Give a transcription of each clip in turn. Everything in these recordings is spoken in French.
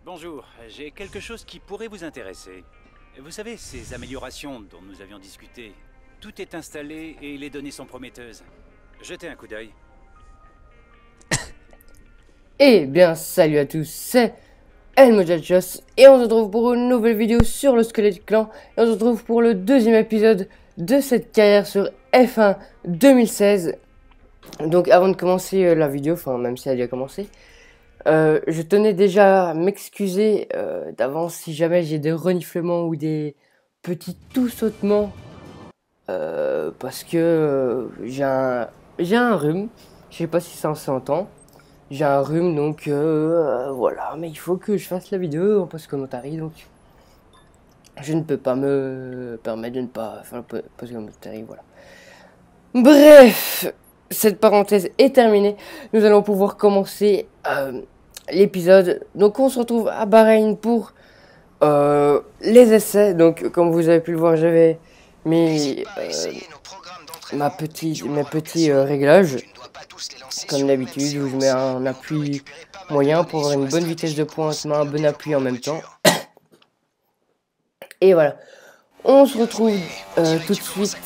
Bonjour, j'ai quelque chose qui pourrait vous intéresser. Vous savez, ces améliorations dont nous avions discuté, tout est installé et les données sont prometteuses. Jetez un coup d'œil. Eh bien, salut à tous, c'est Elmojajos et on se retrouve pour une nouvelle vidéo sur le Squelette Clan. Et on se retrouve pour le deuxième épisode de cette carrière sur F1 2016. Donc avant de commencer la vidéo, enfin même si elle a déjà commencé, je tenais déjà à m'excuser d'avance si jamais j'ai des reniflements ou des petits tout sautements. Parce que j'ai un rhume, je sais pas si ça s'entend. J'ai un rhume, donc voilà, mais il faut que je fasse la vidéo en post-commentary, donc je ne peux pas me permettre de ne pas faire le post-commentary, voilà. Bref, cette parenthèse est terminée, nous allons pouvoir commencer l'épisode. Donc on se retrouve à Bahreïn pour les essais. Donc comme vous avez pu le voir, j'avais mis mes petits réglages. Comme d'habitude, où je mets un appui moyen pour avoir une bonne vitesse de pointe, mais un bon appui en même temps. Et voilà. On se retrouve tout de suite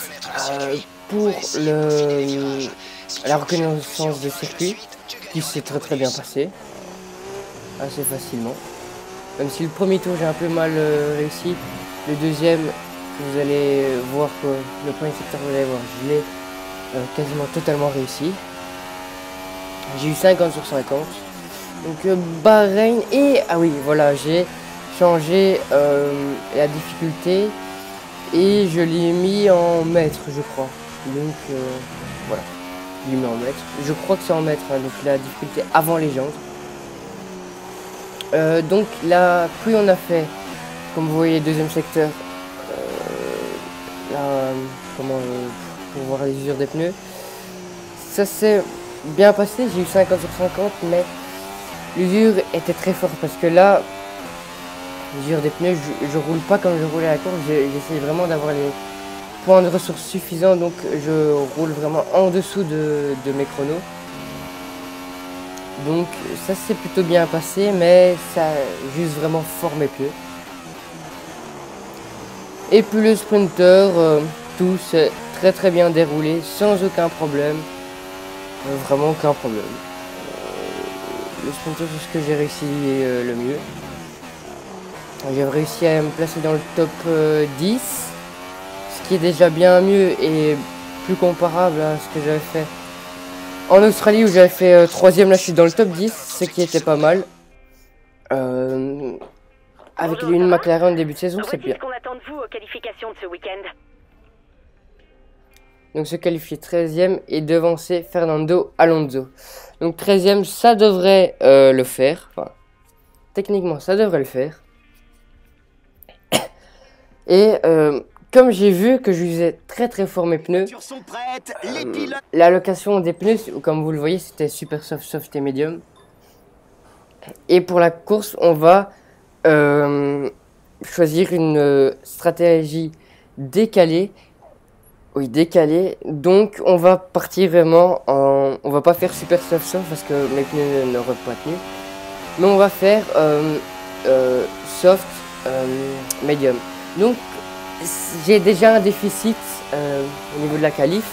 pour la reconnaissance de circuit, qui s'est très bien passé. Assez facilement. Même si le premier tour j'ai un peu mal réussi, le deuxième, vous allez voir que le premier secteur, vous allez voir, je l'ai quasiment totalement réussi. J'ai eu 50 sur 50. Donc Bahreïn. Et ah oui, voilà, j'ai changé la difficulté et je l'ai mis en mètres, je crois. Donc voilà, je l'ai mis en mètres. Je crois que c'est en mètres, hein, donc la difficulté avant légende. Donc là, puis on a fait, comme vous voyez, deuxième secteur. Là, pour voir les usures des pneus. Ça c'est bien passé, j'ai eu 50 sur 50, mais l'usure était très forte parce que là, l'usure des pneus, je roule pas comme je roulais à la course, j'essaie vraiment d'avoir les points de ressources suffisants, donc je roule vraiment en dessous de mes chronos. Donc ça s'est plutôt bien passé, mais ça a juste vraiment fort mes pneus. Et puis le sprinter, tout s'est très bien déroulé, sans aucun problème. Vraiment aucun problème. Le sprinter, c'est ce que j'ai réussi le mieux. J'ai réussi à me placer dans le top 10, ce qui est déjà bien mieux et plus comparable à ce que j'avais fait en Australie, où j'avais fait 3ème. Là je suis dans le top 10, ce qui était pas mal. Avec une McLaren début de saison, c'est bien. Voici ce qu'on attend de vous aux qualifications de ce week-end. Donc se qualifier 13ème et devancer Fernando Alonso. Donc 13ème, ça devrait le faire. Enfin, techniquement, ça devrait le faire. Et comme j'ai vu que je usais très fort mes pneus, l'allocation des pneus, comme vous le voyez, c'était super soft, soft et medium. Et pour la course, on va choisir une stratégie décalée. Oui, décalée. Donc on va partir vraiment en... On va pas faire super soft soft parce que mes pneus n'auraient pas tenu. Mais on va faire soft medium. Donc j'ai déjà un déficit au niveau de la qualif.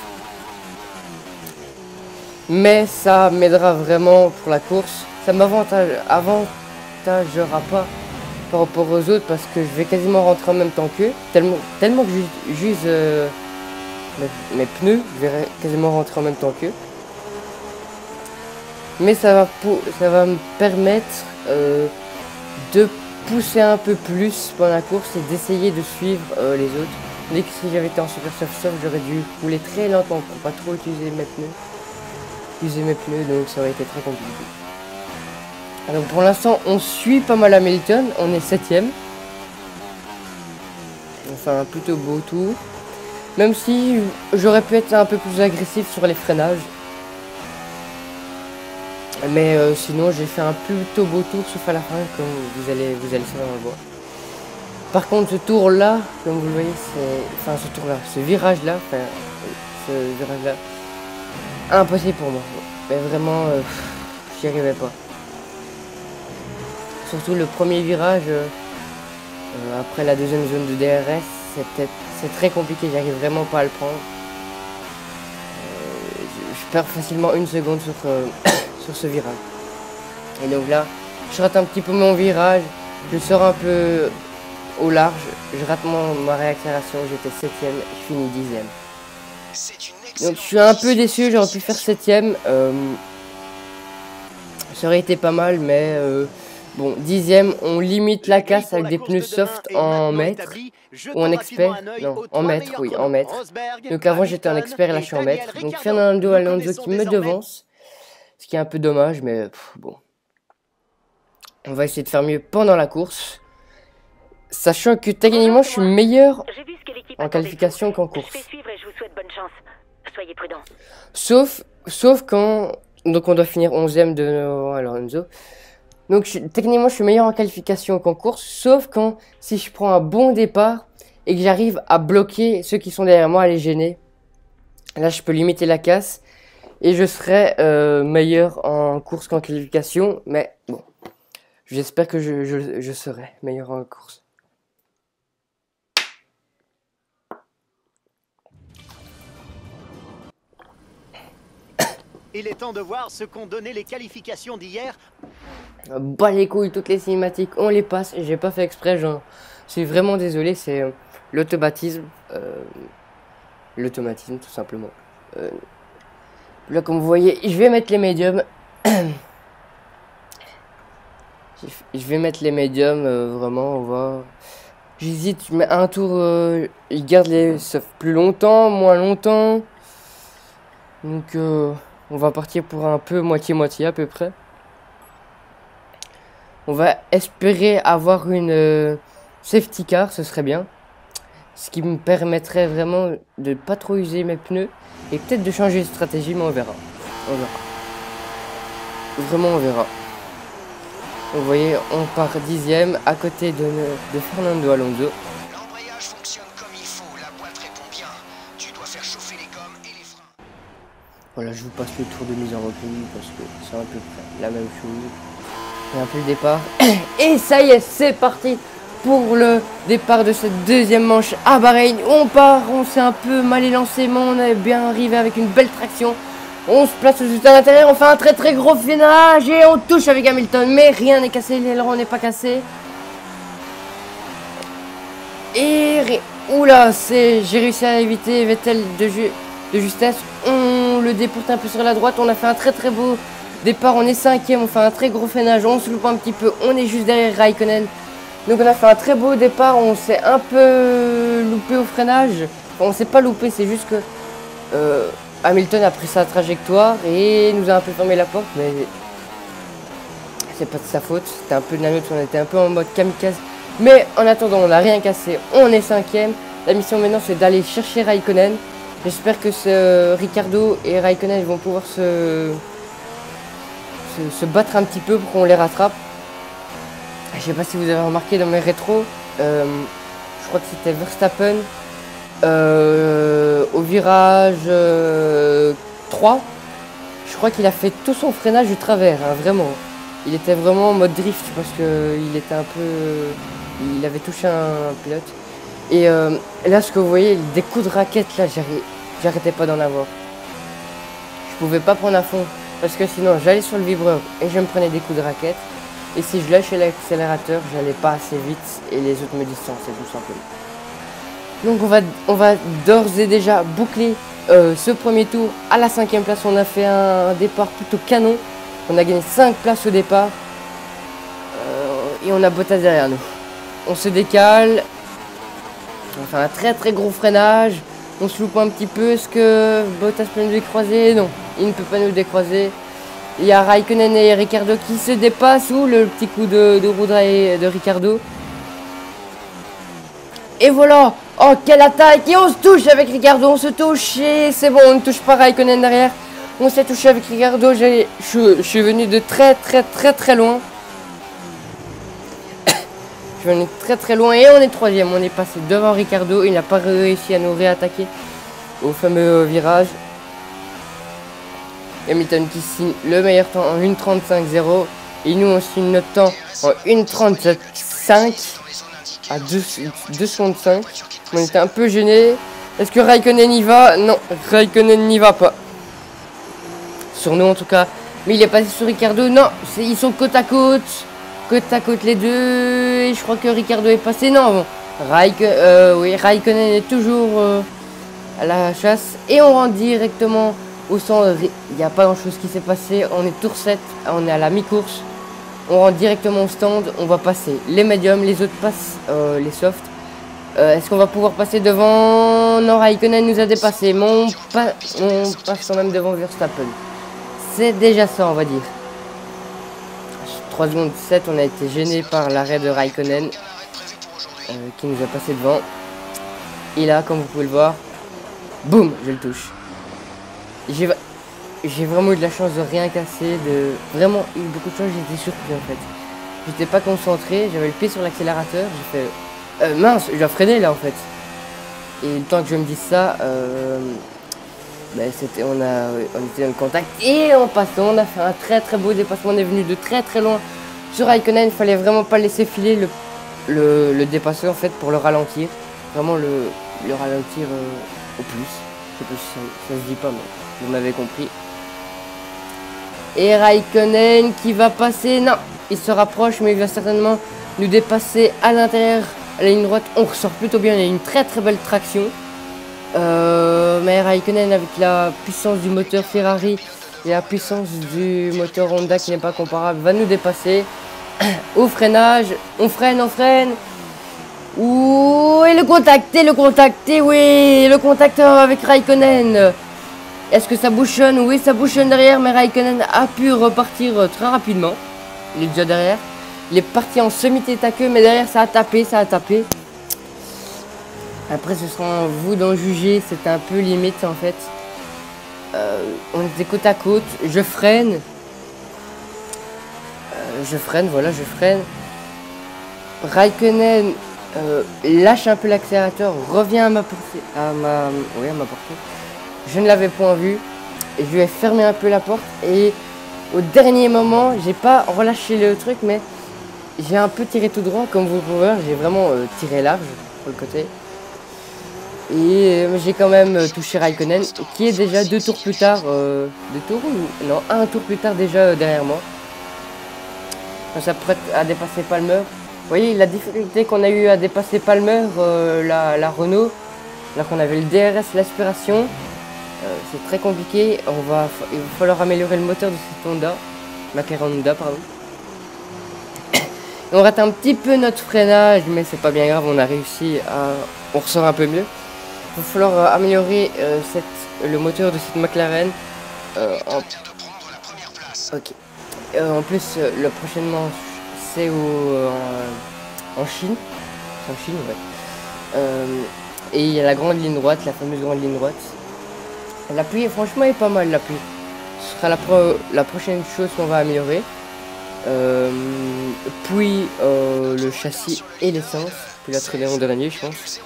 Mais ça m'aidera vraiment pour la course. Ça m'avantagera pas par rapport aux autres parce que je vais quasiment rentrer en même temps qu'eux. Tellement que j'use mes pneus, je vais quasiment rentrer en même temps qu'eux. Mais ça va me permettre de pousser un peu plus pendant la course et d'essayer de suivre les autres. Dès que si j'avais été en super soft soft, j'aurais dû rouler très lentement pour pas trop utiliser mes pneus. Donc ça aurait été très compliqué. Alors pour l'instant, on suit pas mal Hamilton, on est 7ème. Enfin, un plutôt beau tour. Même si j'aurais pu être un peu plus agressif sur les freinages. Mais sinon, j'ai fait un plutôt beau tour, sauf à la fin, comme vous allez savoir le voir. Par contre, ce tour-là, comme vous le voyez, ce virage-là, impossible pour moi. Mais vraiment, j'y arrivais pas. Surtout le premier virage, après la deuxième zone de DRS, c'est très compliqué, j'arrive vraiment pas à le prendre. Je perds facilement une seconde sur, sur ce virage. Et donc là, je rate un petit peu mon virage, je sors un peu au large, je rate ma réaccélération, j'étais 7ème, je finis 10ème. Donc je suis un peu déçu, j'aurais pu faire 7ème. Ça aurait été pas mal, mais bon, 10ème, on limite la casse avec des pneus soft en mètres ou en expert. Non, en mètres, oui, en mètres. Donc avant j'étais en expert et là je suis en mètres. Donc Fernando Alonso qui me devance, ce qui est un peu dommage, mais bon. On va essayer de faire mieux pendant la course. Sachant que techniquement je suis meilleur en qualification qu'en course. Sauf quand... Donc on doit finir 11ème de Alonso. Donc techniquement je suis meilleur en qualification qu'en course. Sauf quand si je prends un bon départ et que j'arrive à bloquer ceux qui sont derrière moi, à les gêner. Là je peux limiter la casse. Et je serai meilleur en course qu'en qualification. Mais bon, j'espère que je serai meilleur en course. Il est temps de voir ce qu'ont donné les qualifications d'hier. Bah les couilles, toutes les cinématiques, on les passe. J'ai pas fait exprès, je suis vraiment désolé, c'est l'automatisme. L'automatisme, tout simplement. Là, comme vous voyez, je vais mettre les médiums. Je vais mettre les médiums, vraiment, on va... J'hésite, je mets un tour, il garde les sauf plus longtemps, moins longtemps. Donc, on va partir pour un peu moitié-moitié à peu près. On va espérer avoir une safety car, ce serait bien. Ce qui me permettrait vraiment de pas trop user mes pneus. Et peut-être de changer de stratégie, mais on verra. On verra. Vraiment, on verra. Vous voyez, on part 10ème à côté de Fernando Alonso. L'embrayage fonctionne comme il faut, la boîte répond bien. Tu dois faire chauffer les gommes et les freins. Voilà, je vous passe le tour de mise en reprise parce que c'est à peu près la même chose. Et un peu le départ. Et ça y est, c'est parti pour le départ de cette deuxième manche à Bahreïn. On part, on s'est un peu mal élancé, mais on est bien arrivé avec une belle traction. On se place juste à l'intérieur, on fait un très gros freinage et on touche avec Hamilton. Mais rien n'est cassé, l'aileron n'est pas cassé. Et oula, j'ai réussi à éviter Vettel de justesse. On le déporte un peu sur la droite, on a fait un très beau départ, on est 5ème, on fait un très gros freinage, on se loupe un petit peu, on est juste derrière Raikkonen. Donc on a fait un très beau départ, on s'est un peu loupé au freinage. Enfin, on s'est pas loupé, c'est juste que Hamilton a pris sa trajectoire et nous a un peu fermé la porte, mais c'est pas de sa faute, c'était un peu de la nôtre, on était un peu en mode kamikaze. Mais en attendant, on n'a rien cassé, on est 5ème. La mission maintenant c'est d'aller chercher Raikkonen. J'espère que Ricciardo et Raikkonen vont pouvoir se battre un petit peu pour qu'on les rattrape. Je sais pas si vous avez remarqué dans mes rétros, je crois que c'était Verstappen au virage 3. Je crois qu'il a fait tout son freinage du travers, hein, vraiment. Il était vraiment en mode drift parce que il avait touché un pilote. Et là, ce que vous voyez, des coups de raquette, là, j'arrêtais pas d'en avoir. Je pouvais pas prendre à fond parce que sinon j'allais sur le vibreur et je me prenais des coups de raquette. Et si je lâchais l'accélérateur, j'allais pas assez vite et les autres me distançaient tout simplement. Donc on va d'ores et déjà boucler ce premier tour à la 5ème place. On a fait un départ plutôt canon. On a gagné 5 places au départ. Et on a Bottas derrière nous. On se décale. On fait un très gros freinage. On se loupe un petit peu. Est-ce que Bottas peut nous décroiser? Non, il ne peut pas nous décroiser. Il y a Raikkonen et Ricciardo qui se dépassent. Ou le petit coup de roue de Ricciardo. Et voilà. Oh, quelle attaque. Et on se touche avec Ricciardo. On se touche et c'est bon. On ne touche pas Raikkonen derrière. On s'est touché avec Ricciardo. Je suis venu de très loin. Je suis venu très loin et on est 3ème. On est passé devant Ricciardo. Il n'a pas réussi à nous réattaquer au fameux virage. Hamilton qui signe le meilleur temps en 1:35.0. Et nous on signe notre temps en 1:37.5 à 2 secondes 5. On était un peu gêné. Est-ce que Raikkonen y va? Non, Raikkonen n'y va pas. Sur nous en tout cas. Mais il est passé sur Ricardo. Non, ils sont côte à côte. Côte à côte les deux. Et je crois que Ricardo est passé. Non, bon. Oui, Raikkonen est toujours à la chasse. Et on rentre directement au centre. Il n'y a pas grand chose qui s'est passé. On est tour 7. On est à la mi-course. On rentre directement au stand. On va passer les médiums. Les autres passent les softs. Est-ce qu'on va pouvoir passer devant? Non, Raikkonen nous a dépassé. Mais on passe quand même devant Verstappen. C'est déjà ça, on va dire. 3 secondes 7, on a été gêné par l'arrêt de Raikkonen qui nous a passé devant. Et là, comme vous pouvez le voir, boum, je le touche. J'ai vraiment eu de la chance de rien casser, de vraiment eu beaucoup de chance, j'étais surpris en fait. J'étais pas concentré, j'avais le pied sur l'accélérateur, j'ai fait mince, je dois freiner là en fait. Et le temps que je me dise ça, ben, on était dans le contact et en passant, on a fait un très beau dépassement, on est venu de très loin sur Raikkonen, il fallait vraiment pas laisser filer le dépasseur en fait pour le ralentir, vraiment le ralentir au plus. Je sais pas si ça se dit pas, mais vous m'avez compris. Et Raikkonen qui va passer, non, il se rapproche mais il va certainement nous dépasser à l'intérieur, à la ligne droite. On ressort plutôt bien, il y a une très belle traction. Mais Raikkonen avec la puissance du moteur Ferrari et la puissance du moteur Honda qui n'est pas comparable va nous dépasser. Au freinage, on freine. Ouh, et le contacté, oui, le contacteur avec Raikkonen. Est-ce que ça bouchonne? Oui, ça bouchonne derrière, mais Raikkonen a pu repartir très rapidement. Il est déjà derrière. Il est parti en semi-tête à queue, mais derrière ça a tapé. Après, ce sera à vous d'en juger. C'était un peu limite en fait. On était côte à côte. Je freine. Voilà, je freine. Raikkonen lâche un peu l'accélérateur, revient à ma portée. Je ne l'avais point vu. Et je lui ai fermé un peu la porte. Et au dernier moment, j'ai pas relâché le truc, mais j'ai un peu tiré tout droit. Comme vous pouvez voir, j'ai vraiment tiré large sur le côté. Et j'ai quand même touché Raikkonen, qui est déjà 2 tours plus tard. 2 tours ou non, 1 tour plus tard déjà derrière moi. On s'apprête à dépasser Palmer. Vous voyez la difficulté qu'on a eu à dépasser Palmer, la Renault, alors qu'on avait le DRS, l'aspiration. C'est très compliqué. Il va falloir améliorer le moteur de cette Honda, McLaren Honda, pardon. Et on rate un petit peu notre freinage, mais c'est pas bien grave, on a réussi à... On ressort un peu mieux. Il va falloir améliorer le moteur de cette McLaren. Ok. En plus, le prochainement, c'est en Chine. C'est en Chine, ouais. Et il y a la grande ligne droite, la fameuse grande ligne droite. L'appui, franchement, est pas mal, l'appui. Ce sera la prochaine chose qu'on va améliorer. Puis le châssis et l'essence. Puis la traînée de la nuit, je pense.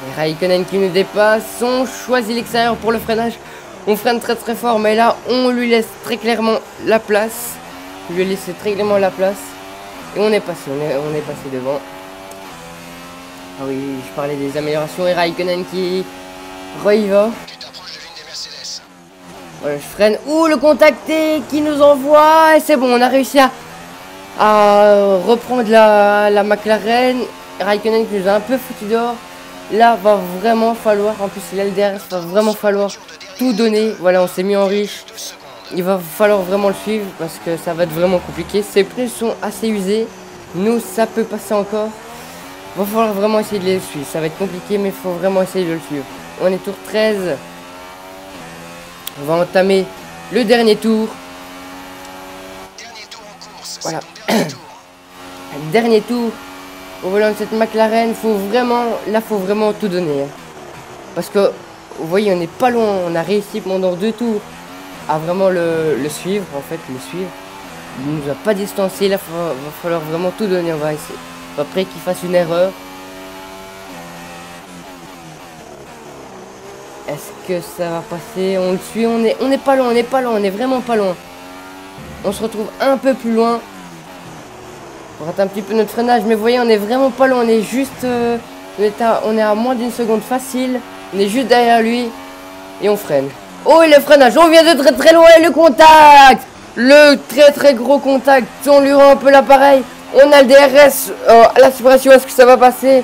Et Raikkonen qui nous dépasse. On choisit l'extérieur pour le freinage. On freine très fort, mais là, on lui laisse très clairement la place. On lui a laissé très clairement la place. Et on est passé, on est passé devant. Ah oui, je parlais des améliorations. Et Raikkonen qui y va. Voilà, je freine. Ouh, le contacté qui nous envoie. Et c'est bon, on a réussi à reprendre la McLaren. Raikkonen qui nous a un peu foutu dehors. Là, va vraiment falloir, en plus il a le DRS, va vraiment falloir tout donner. Voilà, on s'est mis en riche. Il va falloir vraiment le suivre parce que ça va être vraiment compliqué. Ses pneus sont assez usés. Nous, ça peut passer encore. Il va falloir vraiment essayer de les suivre. Ça va être compliqué, mais il faut vraiment essayer de le suivre. On est tour 13. On va entamer le dernier tour. Voilà. Dernier tour au volant de cette McLaren. Faut vraiment tout donner. Hein. Parce que, vous voyez, on n'est pas loin. On a réussi pendant 2 tours à vraiment le suivre. En fait, le suivre. Il nous a pas distancé. Là, va falloir vraiment tout donner. On va essayer. Après qu'il fasse une erreur. Est-ce que ça va passer? On le suit, on est pas loin, on est vraiment pas loin. On se retrouve un peu plus loin. On rate un petit peu notre freinage, mais vous voyez, on est vraiment pas loin. On est juste... on est à moins d'une seconde facile. On est juste derrière lui. Et on freine. Oh, et le freinage, on vient de très très loin. Et le contact, le très gros contact. On lui rend un peu l'appareil. On a le DRS à l'aspiration. Est-ce que ça va passer?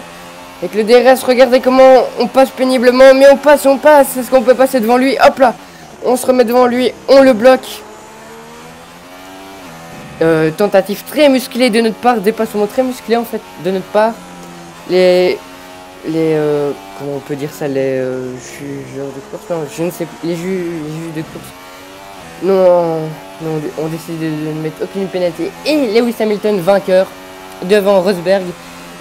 Avec le DRS, regardez comment on passe péniblement. Mais on passe. Est-ce qu'on peut passer devant lui? Hop là. On se remet devant lui. On le bloque. Tentative très musclée de notre part. Dépassement très musclé en fait de notre part. Comment on peut dire ça, les jugeurs de course, non, je ne sais plus, les juges de course, non, on décide de ne mettre aucune pénalité, et Lewis Hamilton vainqueur devant Rosberg,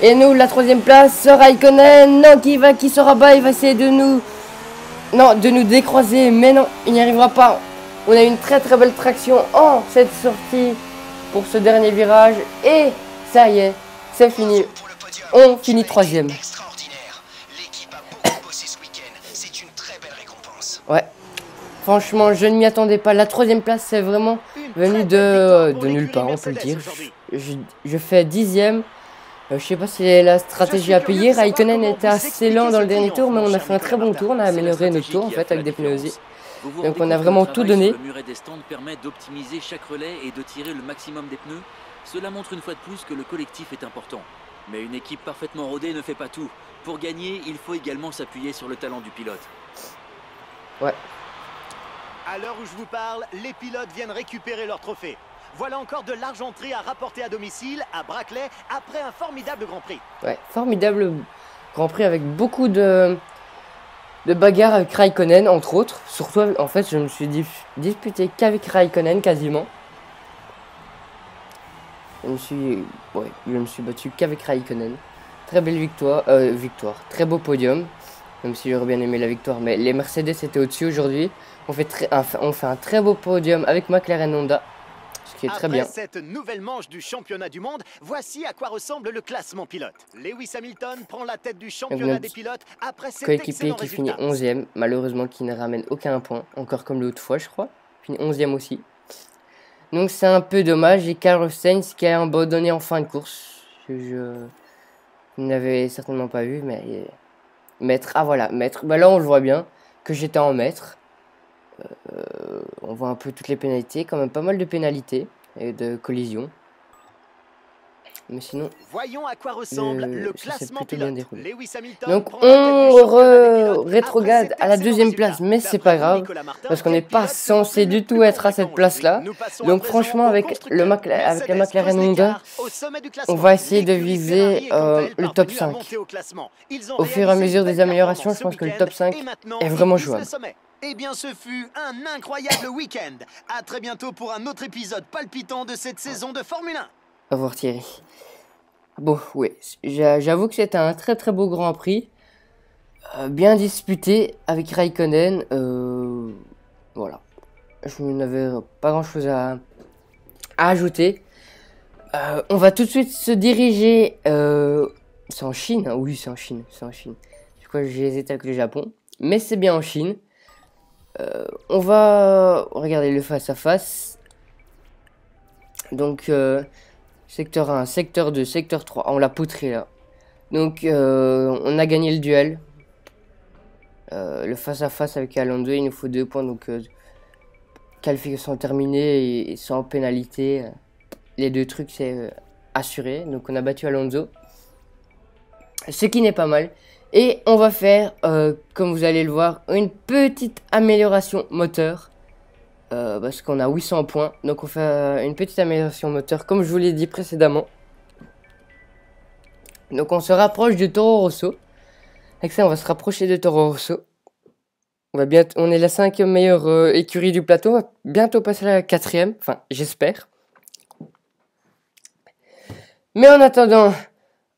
et nous la troisième place, Raikkonen, non, qui se rabat, il va essayer de nous décroiser, mais non, il n'y arrivera pas. On a une très belle traction en cette sortie pour ce dernier virage, et ça y est, c'est fini, on finit troisième. Ouais, franchement, je ne m'y attendais pas. La troisième place, c'est vraiment venu de nulle part, on peut le dire. Je fais 10e. Je sais pas si la stratégie a payé. Raikkonen était assez lent dans le dernier tour, mais on a fait un très bon tour. On a amélioré notre tour en fait avec des pneus aussi. Donc on a vraiment tout donné. Le muret des stands permet d'optimiser chaque relais et de tirer le maximum des pneus. Cela montre une fois de plus que le collectif est important. Mais une équipe parfaitement rodée ne fait pas tout. Pour gagner, il faut également s'appuyer sur le talent du pilote. Ouais. À l'heure où je vous parle, les pilotes viennent récupérer leur trophée. Voilà encore de l'argenterie à rapporter à domicile, à Brackley, après un formidable Grand Prix. Ouais, formidable Grand Prix avec beaucoup de bagarres avec Raikkonen, entre autres. Surtout, en fait, je me suis disputé qu'avec Raikkonen, quasiment. Je me suis battu qu'avec Raikkonen. Très belle victoire, très beau podium. Même si j'aurais bien aimé la victoire, mais les Mercedes étaient au-dessus aujourd'hui. On fait un très beau podium avec McLaren Honda, ce qui est très bien. Après cette nouvelle manche du championnat du monde, voici à quoi ressemble le classement pilote. Lewis Hamilton prend la tête du championnat des pilotes après cet coéquipier excellent qui finit résultat. 11e, malheureusement qui ne ramène aucun point, encore comme l'autre fois je crois. Finit 11e aussi. Donc c'est un peu dommage, et Carlos Sainz qui a abandonné en fin de course. Je n'avais certainement pas vu, mais... Maître, ah voilà, maître, bah là on le voit bien que j'étais en maître. On voit un peu toutes les pénalités, quand même pas mal de pénalités et de collisions. Mais sinon, voyons à quoi ressemble le classement pilote. Lewis Hamilton donc on rétrograde à la deuxième place, mais c'est pas grave parce qu'on n'est pas censé du tout être à cette place là. Donc franchement avec la McLaren Honda, on va essayer de viser le top 5. Au fur et à mesure des améliorations, je pense que le top 5 est vraiment jouable. Eh bien, ce fut un incroyable week-end. À très bientôt pour un autre épisode palpitant de cette saison de Formule 1. Au revoir Thierry. Bon, oui, j'avoue que c'était un très beau Grand Prix. Bien disputé avec Raikkonen. Voilà. Je n'avais pas grand chose à ajouter. On va tout de suite se diriger... c'est en Chine, hein? Oui, c'est en Chine. Je crois que j'ai hésité avec le Japon. Mais c'est bien en Chine. On va regarder le face-à-face. Donc... secteur 1, secteur 2, secteur 3. On l'a poutré là. Donc on a gagné le duel. Le face-à-face avec Alonso, il nous faut 2 points. Donc qualification terminée et sans pénalité. Les 2 trucs c'est assuré. Donc on a battu Alonso. Ce qui n'est pas mal. Et on va faire, comme vous allez le voir, une petite amélioration moteur. Parce qu'on a 800 points. Donc on fait une petite amélioration moteur comme je vous l'ai dit précédemment. Donc on se rapproche de Toro Rosso. Avec ça on va se rapprocher de Toro Rosso. On est la 5e meilleure écurie du plateau. On va bientôt passer à la 4e. Enfin j'espère. Mais en attendant,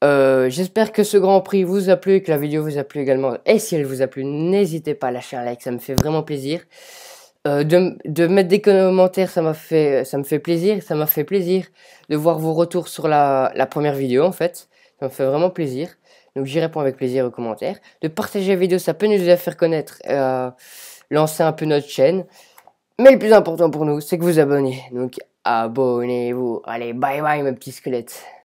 j'espère que ce Grand Prix vous a plu. Que la vidéo vous a plu également. Et si elle vous a plu, n'hésitez pas à lâcher un like. Ça me fait vraiment plaisir. De mettre des commentaires, ça me fait plaisir. Ça m'a fait plaisir de voir vos retours sur la première vidéo en fait. Ça me fait vraiment plaisir. Donc j'y réponds avec plaisir aux commentaires. De partager la vidéo, ça peut nous faire connaître et lancer un peu notre chaîne. Mais le plus important pour nous, c'est que vous abonnez. Donc abonnez-vous. Allez, bye bye mes petits squelettes.